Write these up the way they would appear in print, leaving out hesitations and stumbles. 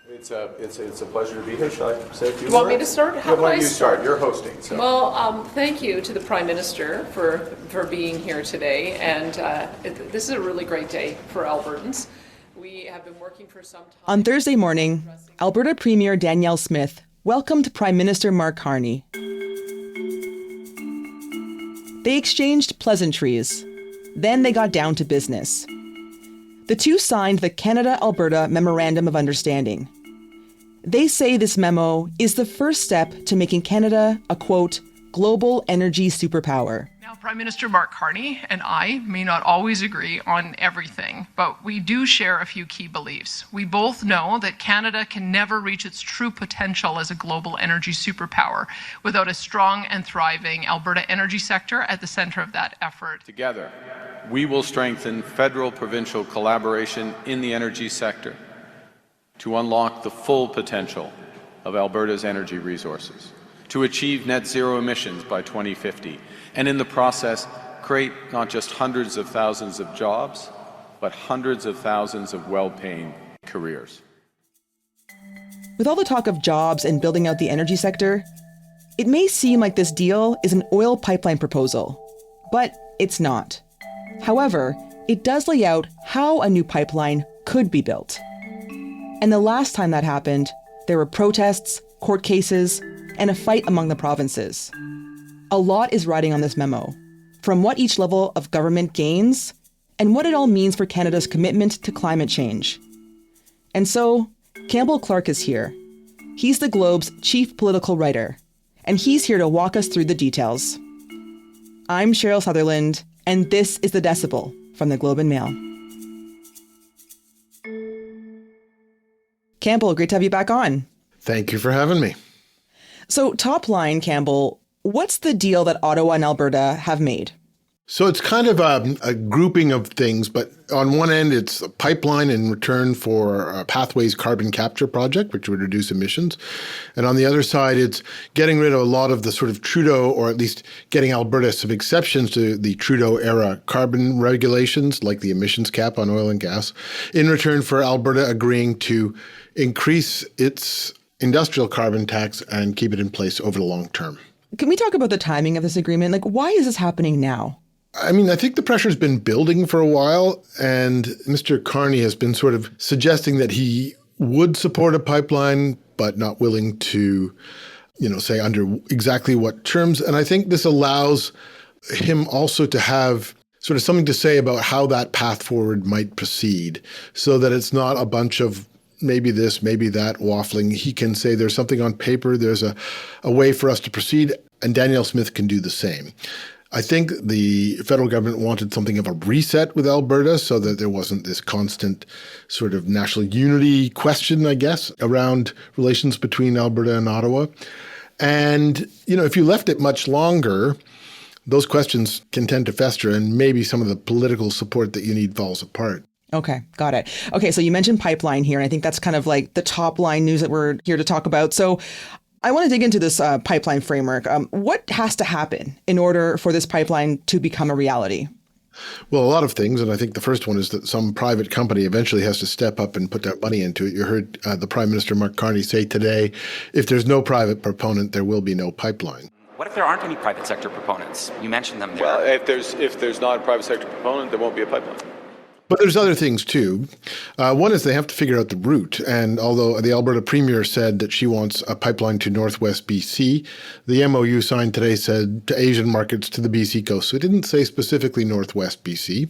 It's a pleasure to be here. Shall I say a few You want me words? to start? Yeah, How why do I don't you start? You're hosting. So. Well, thank you to the Prime Minister for being here today, and this is a really great day for Albertans. We have been working for some time. On Thursday morning, Alberta Premier Danielle Smith welcomed Prime Minister Mark Carney. They exchanged pleasantries. Then they got down to business. The two signed the Canada-Alberta Memorandum of Understanding. They say this memo is the first step to making Canada a, quote, global energy superpower. Now, Prime Minister Mark Carney and I may not always agree on everything, but we do share a few key beliefs. We both know that Canada can never reach its true potential as a global energy superpower without a strong and thriving Alberta energy sector at the center of that effort. Together, we will strengthen federal-provincial collaboration in the energy sector to unlock the full potential of Alberta's energy resources, to achieve net zero emissions by 2050, and in the process, create not just hundreds of thousands of jobs, but hundreds of thousands of well-paying careers. With all the talk of jobs and building out the energy sector, it may seem like this deal is an oil pipeline proposal, but it's not. However, it does lay out how a new pipeline could be built. And the last time that happened, there were protests, court cases, and a fight among the provinces. A lot is riding on this memo, from what each level of government gains and what it all means for Canada's commitment to climate change. And so, Campbell Clark is here. He's the Globe's chief political writer, and he's here to walk us through the details. I'm Cheryl Sutherland, and this is The Decibel from the Globe and Mail. Campbell, great to have you back on. Thank you for having me. So top line, Campbell, what's the deal that Ottawa and Alberta have made? So it's kind of a grouping of things, but on one end, it's a pipeline in return for Pathways carbon capture project, which would reduce emissions. And on the other side, it's getting rid of a lot of the sort of Trudeau, or at least getting Alberta some exceptions to the Trudeau-era carbon regulations, like the emissions cap on oil and gas, in return for Alberta agreeing to increase its industrial carbon tax and keep it in place over the long term. Can we talk about the timing of this agreement? Like, why is this happening now? I mean, I think the pressure's been building for a while, and Mr. Carney has been sort of suggesting that he would support a pipeline, but not willing to, say under exactly what terms. And I think this allows him also to have sort of something to say about how that path forward might proceed, so that it's not a bunch of maybe this, maybe that waffling. He can say there's something on paper, there's a way for us to proceed, and Danielle Smith can do the same. I think the federal government wanted something of a reset with Alberta so that there wasn't this constant sort of national unity question, I guess, around relations between Alberta and Ottawa. And, if you left it much longer, those questions can tend to fester and maybe some of the political support that you need falls apart. Okay, got it. Okay, so you mentioned pipeline here, and I think that's kind of like the top line news that we're here to talk about. So I want to dig into this pipeline framework. What has to happen in order for this pipeline to become a reality? Well, a lot of things, and I think the first one is that some private company eventually has to step up and put that money into it. You heard the Prime Minister, Mark Carney, say today, if there's no private proponent, there will be no pipeline. What if there aren't any private sector proponents? You mentioned them there. Well, if there's not a private sector proponent, there won't be a pipeline. But there's other things too. One is they have to figure out the route. And although the Alberta Premier said that she wants a pipeline to Northwest BC, the MOU signed today said to Asian markets to the BC coast. So it didn't say specifically Northwest BC.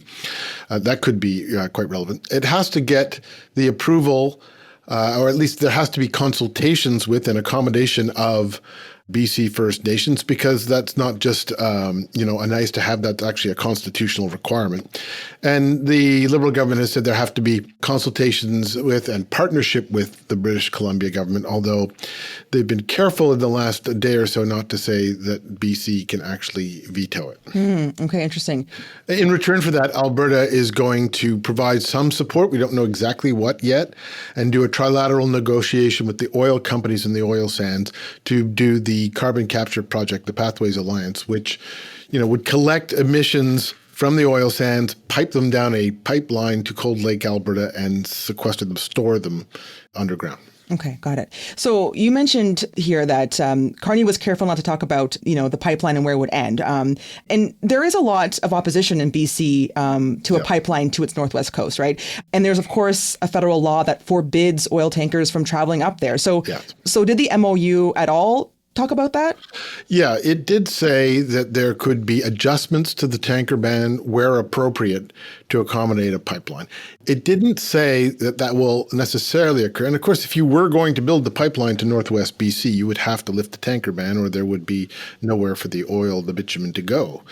That could be quite relevant. It has to get the approval, or at least there has to be consultations with and accommodation of BC First Nations, because that's not just, a nice to have, that's actually a constitutional requirement. And the Liberal government has said there have to be consultations with and partnership with the British Columbia government, although they've been careful in the last day or so not to say that BC can actually veto it. Okay, interesting. In return for that, Alberta is going to provide some support. We don't know exactly what yet, and do a trilateral negotiation with the oil companies and the oil sands to do the carbon capture project, the Pathways Alliance, which, would collect emissions from the oil sands, pipe them down a pipeline to Cold Lake, Alberta, and sequester them, store them underground. Okay, got it. So you mentioned here that Carney was careful not to talk about, the pipeline and where it would end. And there is a lot of opposition in BC to a pipeline to its northwest coast, right? And there's, of course, a federal law that forbids oil tankers from traveling up there. So did the MOU at all talk about that? Yeah, it did say that there could be adjustments to the tanker ban where appropriate to accommodate a pipeline. It didn't say that that will necessarily occur. And of course, if you were going to build the pipeline to Northwest BC, you would have to lift the tanker ban or there would be nowhere for the oil, the bitumen to go.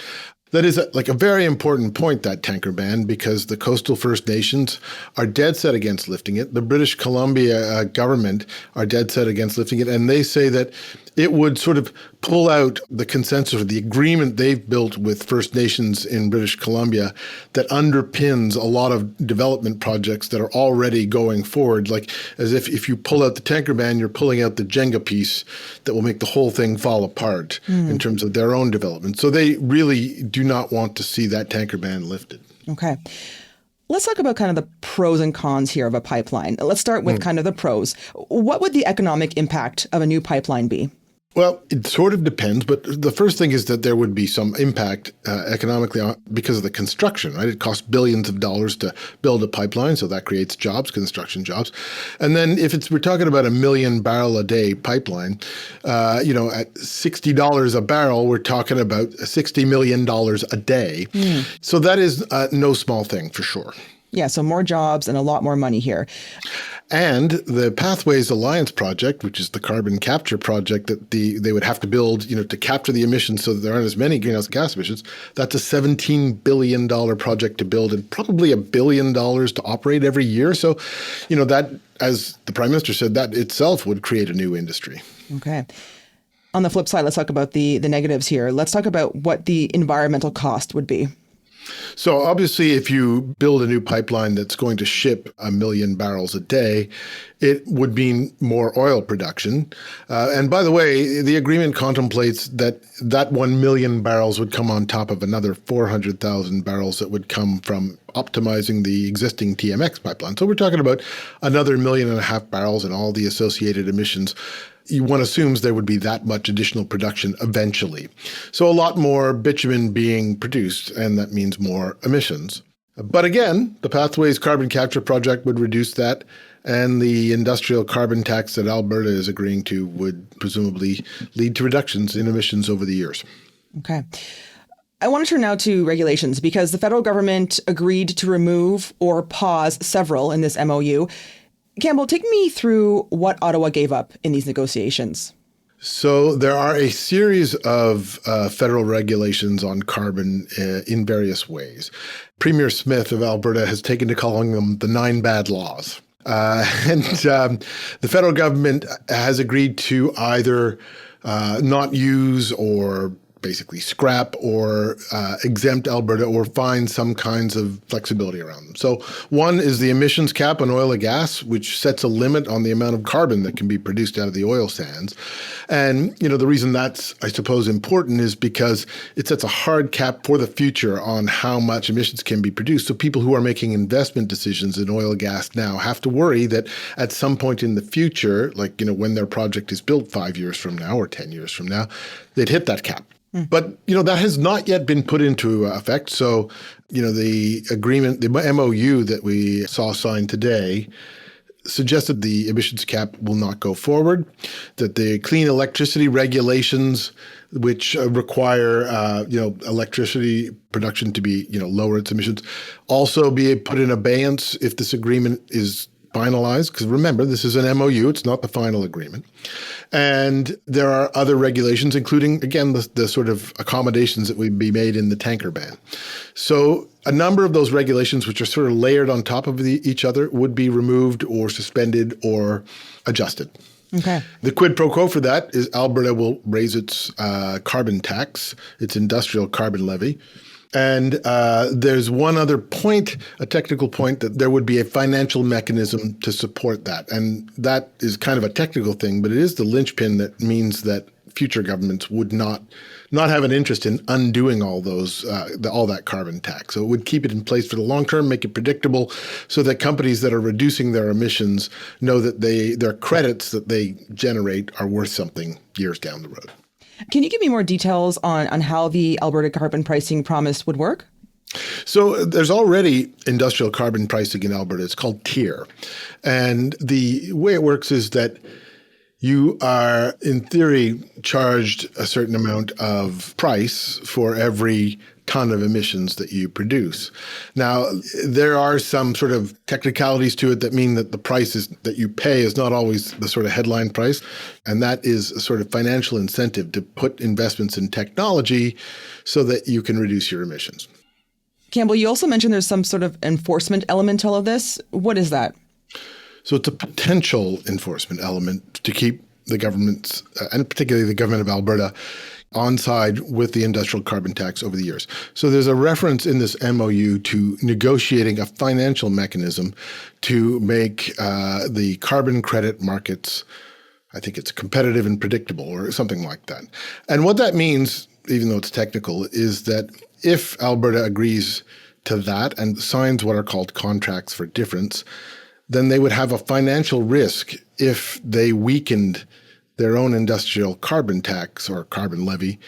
That is a very important point, that tanker ban, because the coastal First Nations are dead set against lifting it. The British Columbia government are dead set against lifting it. And they say that it would sort of pull out the consensus or the agreement they've built with First Nations in British Columbia that underpins a lot of development projects that are already going forward. Like as if you pull out the tanker ban, you're pulling out the Jenga piece that will make the whole thing fall apart in terms of their own development. So they really do not want to see that tanker ban lifted. Okay. Let's talk about kind of the pros and cons here of a pipeline. Let's start with kind of the pros. What would the economic impact of a new pipeline be? Well, it sort of depends, but the first thing is that there would be some impact economically because of the construction, right? It costs billions of dollars to build a pipeline, so that creates jobs, construction jobs. And then if we're talking about a 1 million barrel a day pipeline, at $60 a barrel, we're talking about $60 million a day. So that is no small thing for sure. Yeah, so more jobs and a lot more money here. And the Pathways Alliance project, which is the carbon capture project that they would have to build, to capture the emissions so that there aren't as many greenhouse gas emissions, that's a $17 billion project to build and probably $1 billion to operate every year. So, that, as the Prime Minister said, that itself would create a new industry. Okay. On the flip side, let's talk about the negatives here. Let's talk about what the environmental cost would be. So obviously, if you build a new pipeline that's going to ship 1 million barrels a day, it would mean more oil production. And by the way, the agreement contemplates that 1 million barrels would come on top of another 400,000 barrels that would come from optimizing the existing TMX pipeline. So we're talking about another 1.5 million barrels and all the associated emissions. One assumes there would be that much additional production eventually. So a lot more bitumen being produced, and that means more emissions. But again, the Pathways Carbon Capture Project would reduce that, and the industrial carbon tax that Alberta is agreeing to would presumably lead to reductions in emissions over the years. Okay. I want to turn now to regulations because the federal government agreed to remove or pause several in this MOU. Campbell, take me through what Ottawa gave up in these negotiations. So there are a series of federal regulations on carbon in various ways. Premier Smith of Alberta has taken to calling them the 9 bad laws. The federal government has agreed to either not use or basically scrap or exempt Alberta or find some kinds of flexibility around them. So one is the emissions cap on oil and gas, which sets a limit on the amount of carbon that can be produced out of the oil sands. And, the reason that's, I suppose, important is because it sets a hard cap for the future on how much emissions can be produced. So people who are making investment decisions in oil and gas now have to worry that at some point in the future, like, when their project is built 5 years from now or 10 years from now, they'd hit that cap. But, that has not yet been put into effect. So, the agreement, the MOU that we saw signed today suggested the emissions cap will not go forward, that the clean electricity regulations, which require, electricity production to be, lower its emissions, also be put in abeyance if this agreement is finalized, because remember, this is an MOU, it's not the final agreement. And there are other regulations, including, again, the sort of accommodations that would be made in the tanker ban. So a number of those regulations, which are sort of layered on top of each other, would be removed or suspended or adjusted. Okay. The quid pro quo for that is Alberta will raise its carbon tax, its industrial carbon levy. And there's one other point, a technical point, that there would be a financial mechanism to support that. And that is kind of a technical thing, but it is the linchpin that means that future governments would not have an interest in undoing all that carbon tax. So it would keep it in place for the long term, make it predictable, so that companies that are reducing their emissions know that their credits that they generate are worth something years down the road. Can you give me more details on how the Alberta carbon pricing promise would work? So there's already industrial carbon pricing in Alberta. It's called TIER. And the way it works is that you are, in theory, charged a certain amount of price for every ton of emissions that you produce. Now, there are some sort of technicalities to it that mean that the price that you pay is not always the sort of headline price. And that is a sort of financial incentive to put investments in technology so that you can reduce your emissions. Campbell, you also mentioned there's some sort of enforcement element to all of this. What is that? So it's a potential enforcement element to keep the governments, and particularly the government of Alberta, on side with the industrial carbon tax over the years. So there's a reference in this MOU to negotiating a financial mechanism to make the carbon credit markets, I think it's competitive and predictable or something like that. And what that means, even though it's technical, is that if Alberta agrees to that and signs what are called contracts for difference, then they would have a financial risk if they weakened their own industrial carbon tax or carbon levy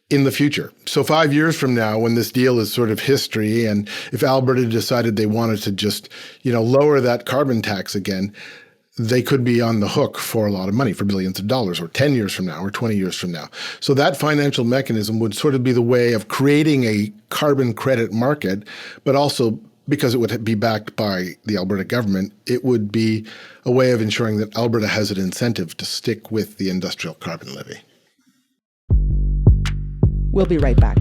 in the future. So 5 years from now, when this deal is sort of history, and if Alberta decided they wanted to just, lower that carbon tax again, they could be on the hook for a lot of money, for billions of dollars, or 10 years from now, or 20 years from now. So that financial mechanism would sort of be the way of creating a carbon credit market, but also, because it would be backed by the Alberta government, it would be a way of ensuring that Alberta has an incentive to stick with the industrial carbon levy. We'll be right back.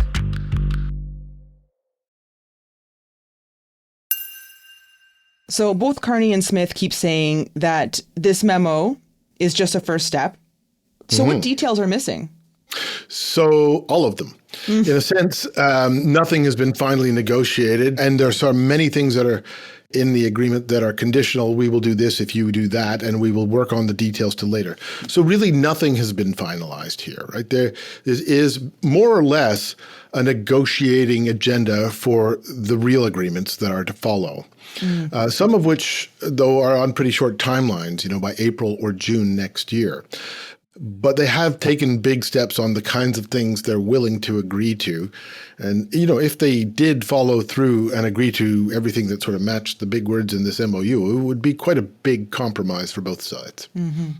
So both Carney and Smith keep saying that this memo is just a first step. So what details are missing? So all of them. In a sense, nothing has been finally negotiated, and there are many things that are in the agreement that are conditional. We will do this if you do that, and we will work on the details till later. So really nothing has been finalized here, right? There is more or less a negotiating agenda for the real agreements that are to follow. Some of which, though, are on pretty short timelines, by April or June next year. But they have taken big steps on the kinds of things they're willing to agree to. And, if they did follow through and agree to everything that sort of matched the big words in this MOU, it would be quite a big compromise for both sides. Mm-hmm.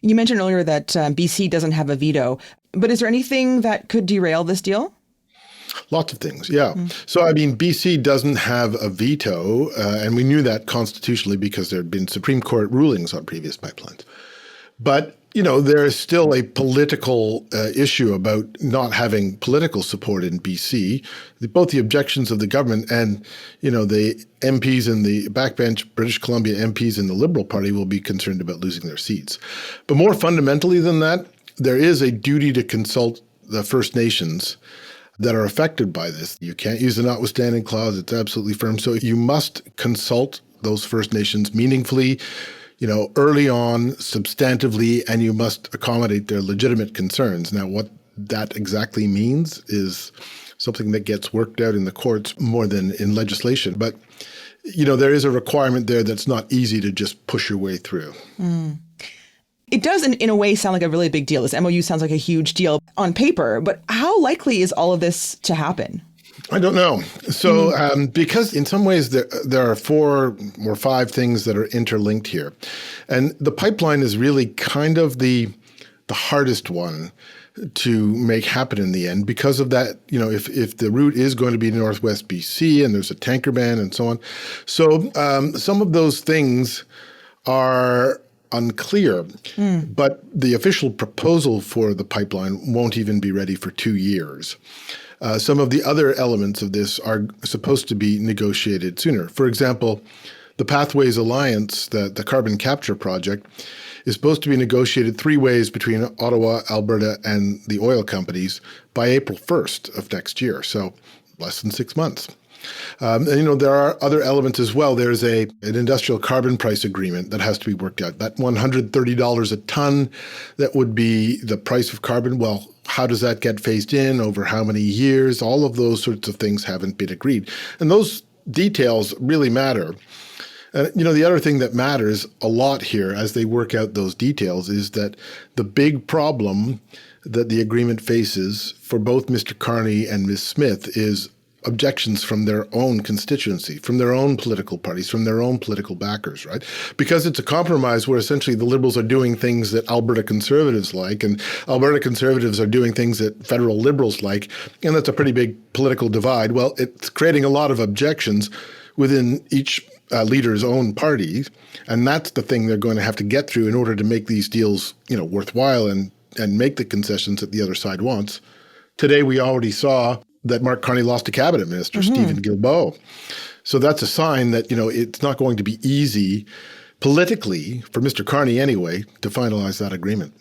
You mentioned earlier that BC doesn't have a veto, but is there anything that could derail this deal? Lots of things, yeah. So, BC doesn't have a veto, and we knew that constitutionally because there had been Supreme Court rulings on previous pipelines. But there is still a political issue about not having political support in BC. Both the objections of the government and, the MPs in the backbench, British Columbia MPs in the Liberal Party will be concerned about losing their seats. But more fundamentally than that, there is a duty to consult the First Nations that are affected by this. You can't use the notwithstanding clause. It's absolutely firm. So you must consult those First Nations meaningfully, early on, substantively, and you must accommodate their legitimate concerns. Now, what that exactly means is something that gets worked out in the courts more than in legislation. But, there is a requirement there that's not easy to just push your way through. It does, in a way, sound like a really big deal. This MOU sounds like a huge deal on paper, but how likely is all of this to happen? I don't know. So because in some ways there are 4 or 5 things that are interlinked here. And the pipeline is really kind of the hardest one to make happen in the end because of that, if the route is going to be Northwest BC and there's a tanker ban and so on. So some of those things are unclear, but the official proposal for the pipeline won't even be ready for 2 years. Some of the other elements of this are supposed to be negotiated sooner. For example, the Pathways Alliance, the carbon capture project, is supposed to be negotiated 3 ways between Ottawa, Alberta, and the oil companies by April 1st of next year, so less than 6 months. And there are other elements as well. There's an industrial carbon price agreement that has to be worked out. That $130 a ton, that would be the price of carbon. Well, how does that get phased in over how many years? All of those sorts of things haven't been agreed. And those details really matter. And, the other thing that matters a lot here as they work out those details is that the big problem that the agreement faces for both Mr. Carney and Ms. Smith is objections from their own constituency, from their own political parties, from their own political backers, right? Because it's a compromise where essentially the Liberals are doing things that Alberta Conservatives like, and Alberta Conservatives are doing things that federal Liberals like, and that's a pretty big political divide. Well, it's creating a lot of objections within each leader's own party, and that's the thing they're going to have to get through in order to make these deals, worthwhile and make the concessions that the other side wants. Today, we already saw that Mark Carney lost a cabinet minister, Steven Guilbeault. So that's a sign that, it's not going to be easy politically, for Mr. Carney anyway, to finalize that agreement.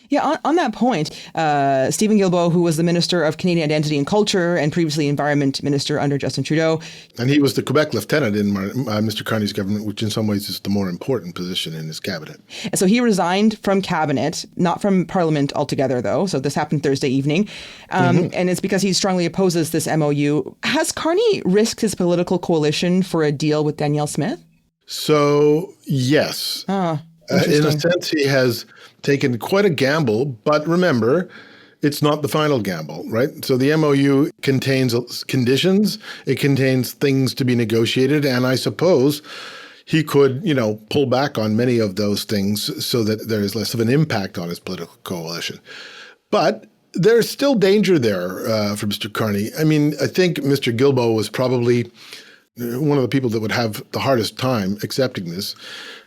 Yeah, on that point, Steven Guilbeault, who was the Minister of Canadian Identity and Culture and previously Environment Minister under Justin Trudeau. And he was the Quebec lieutenant in Mr. Carney's government, which in some ways is the more important position in his cabinet. So he resigned from cabinet, not from Parliament altogether, though. So this happened Thursday evening. And it's because he strongly opposes this MOU. Has Carney risked his political coalition for a deal with Danielle Smith? So, yes. In a sense, he has taken quite a gamble, but remember, it's not the final gamble, right? So the MOU contains conditions, it contains things to be negotiated, and I suppose he could, pull back on many of those things so that there is less of an impact on his political coalition. But there's still danger there for Mr. Carney. I mean, I think Mr. Guilbeault was probably one of the people that would have the hardest time accepting this,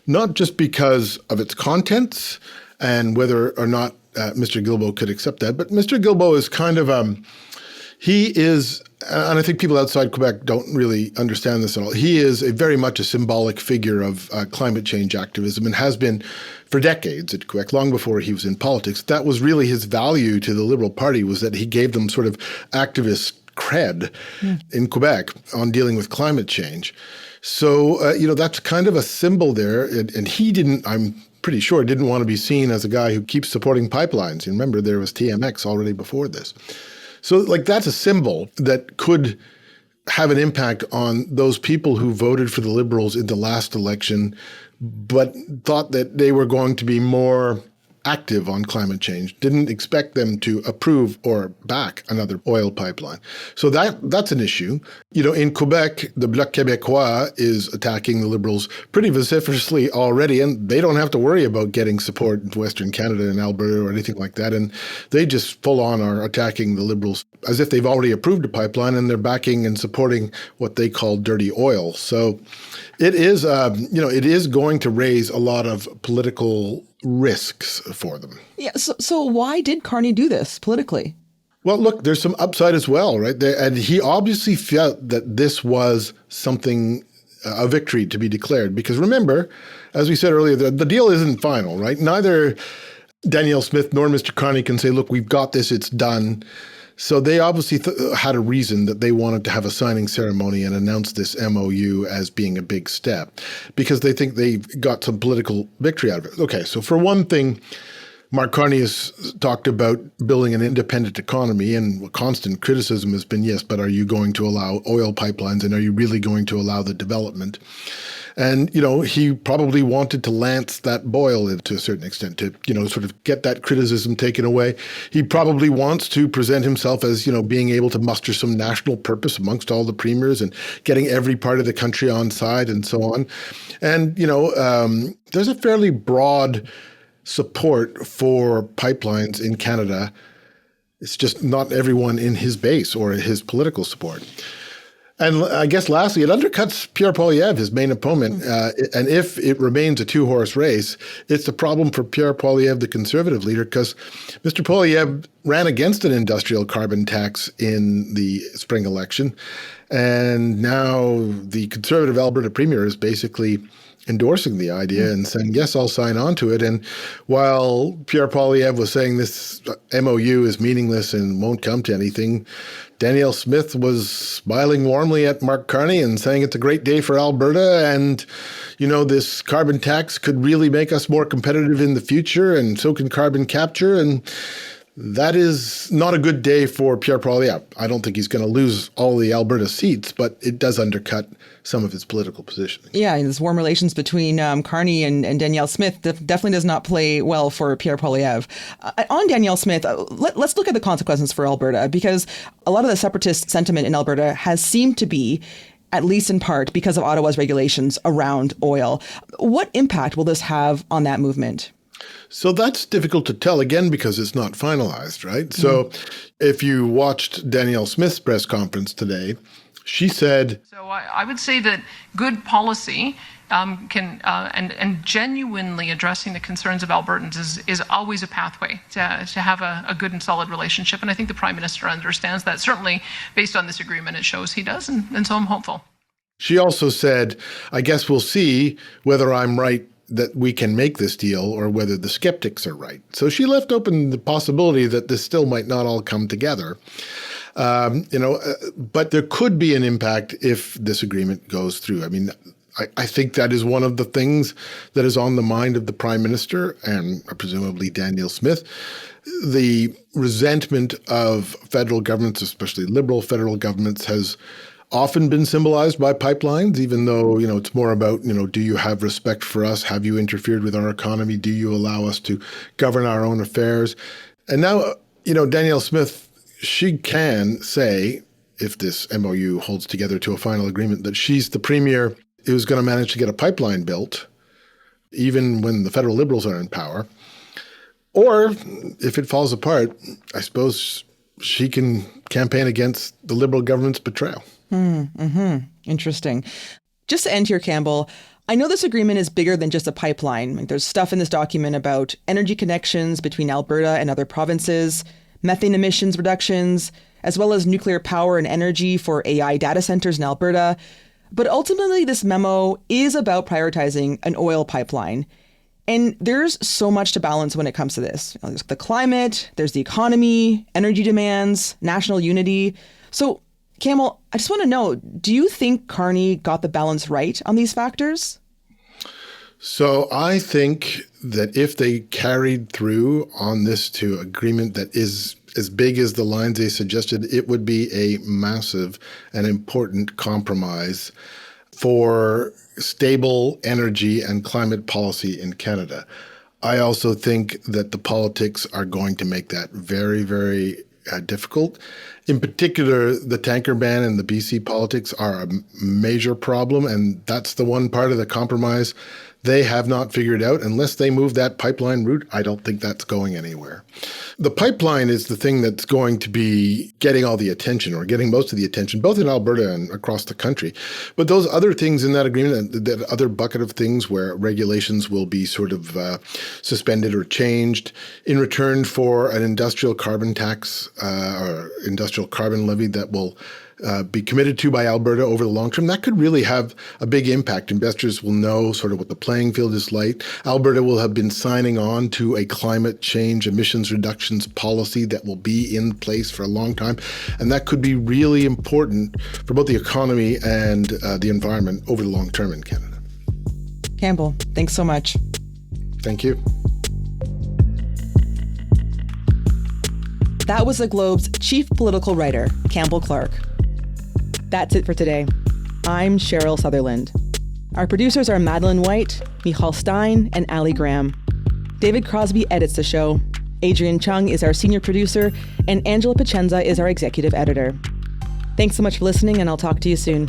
not just because of its contents and whether or not Mr. Guilbeault could accept that, but Mr. Guilbeault is kind of, he is, and I think people outside Quebec don't really understand this at all, he is very much a symbolic figure of climate change activism and has been for decades at Quebec, long before he was in politics. That was really his value to the Liberal Party, was that he gave them sort of activist cred in Quebec on dealing with climate change. So, that's kind of a symbol there. And he I'm pretty sure, didn't want to be seen as a guy who keeps supporting pipelines. You remember, there was TMX already before this. So, that's a symbol that could have an impact on those people who voted for the Liberals in the last election, but thought that they were going to be more active on climate change, didn't expect them to approve or back another oil pipeline. So that's an issue. In Quebec, the Bloc Québécois is attacking the Liberals pretty vociferously already, and they don't have to worry about getting support in Western Canada and Alberta or anything like that. And they just full on are attacking the Liberals as if they've already approved a pipeline, and they're backing and supporting what they call dirty oil. So it is, it is going to raise a lot of political risks for them. Yeah. So why did Carney do this politically? Well, look, there's some upside as well, right? And he obviously felt that this was something, a victory to be declared. Because remember, as we said earlier, the deal isn't final, right? Neither Danielle Smith nor Mr. Carney can say, look, we've got this, it's done. So they obviously had a reason that they wanted to have a signing ceremony and announce this MOU as being a big step, because they think they've got some political victory out of it. Okay, so for one thing, Mark Carney has talked about building an independent economy, and constant criticism has been, yes, but are you going to allow oil pipelines, and are you really going to allow the development? And, he probably wanted to lance that boil to a certain extent, to, sort of get that criticism taken away. He probably wants to present himself as, being able to muster some national purpose amongst all the premiers and getting every part of the country on side and so on. And, there's a fairly broad support for pipelines in Canada. It's just not everyone in his base or his political support. And I guess lastly, it undercuts Pierre Poilievre, his main opponent. And if it remains a two-horse race, it's a problem for Pierre Poilievre, the Conservative leader, because Mr. Poilievre ran against an industrial carbon tax in the spring election. And now the Conservative Alberta Premier is basically endorsing the idea and saying, yes, I'll sign on to it. And while Pierre Poilievre was saying this MOU is meaningless and won't come to anything, Danielle Smith was smiling warmly at Mark Carney and saying it's a great day for Alberta, and this carbon tax could really make us more competitive in the future, and so can carbon capture. And that is not a good day for Pierre Poilievre. I don't think he's going to lose all the Alberta seats, but it does undercut some of his political positioning. Yeah, and this warm relations between Carney and Danielle Smith definitely does not play well for Pierre Poilievre. On Danielle Smith, let's look at the consequences for Alberta, because a lot of the separatist sentiment in Alberta has seemed to be, at least in part, because of Ottawa's regulations around oil. What impact will this have on that movement? So that's difficult to tell, again, because it's not finalized, right? So if you watched Danielle Smith's press conference today, she said... So I would say that good policy can and genuinely addressing the concerns of Albertans is always a pathway to have a good and solid relationship. And I think the Prime Minister understands that. Certainly, based on this agreement, it shows he does. And so I'm hopeful. She also said, I guess we'll see whether I'm right that we can make this deal or whether the skeptics are right. So she left open the possibility that this still might not all come together. But there could be an impact if this agreement goes through. I mean, I think that is one of the things that is on the mind of the Prime Minister and presumably Danielle Smith. The resentment of federal governments, especially Liberal federal governments, has often been symbolized by pipelines, even though, it's more about, do you have respect for us? Have you interfered with our economy? Do you allow us to govern our own affairs? And now, Danielle Smith, she can say, if this MOU holds together to a final agreement, that she's the premier who's going to manage to get a pipeline built, even when the federal Liberals are in power. Or if it falls apart, I suppose she can campaign against the Liberal government's betrayal. Interesting. Just to end here, Campbell, I know this agreement is bigger than just a pipeline. There's stuff in this document about energy connections between Alberta and other provinces, methane emissions reductions, as well as nuclear power and energy for AI data centers in Alberta. But ultimately, this memo is about prioritizing an oil pipeline. And there's so much to balance when it comes to this. There's the climate, there's the economy, energy demands, national unity. So, Campbell, I just want to know, do you think Carney got the balance right on these factors? So I think that if they carried through on this to agreement that is as big as the lines they suggested, it would be a massive and important compromise for stable energy and climate policy in Canada. I also think that the politics are going to make that very, very difficult. In particular, the tanker ban and the BC politics are a major problem, and that's the one part of the compromise they have not figured out. Unless they move that pipeline route, I don't think that's going anywhere. The pipeline is the thing that's going to be getting all the attention, or getting most of the attention, both in Alberta and across the country. But those other things in that agreement, that other bucket of things where regulations will be sort of suspended or changed in return for an industrial carbon tax or industrial carbon levy that will be committed to by Alberta over the long term, that could really have a big impact. Investors will know sort of what the playing field is like. Alberta will have been signing on to a climate change emissions reductions policy that will be in place for a long time. And that could be really important for both the economy and the environment over the long term in Canada. Campbell, thanks so much. Thank you. That was the Globe's chief political writer, Campbell Clark. That's it for today. I'm Cheryl Sutherland. Our producers are Madeline White, Michal Stein, and Ali Graham. David Crosby edits the show. Adrian Chung is our senior producer, and Angela Pacenza is our executive editor. Thanks so much for listening, and I'll talk to you soon.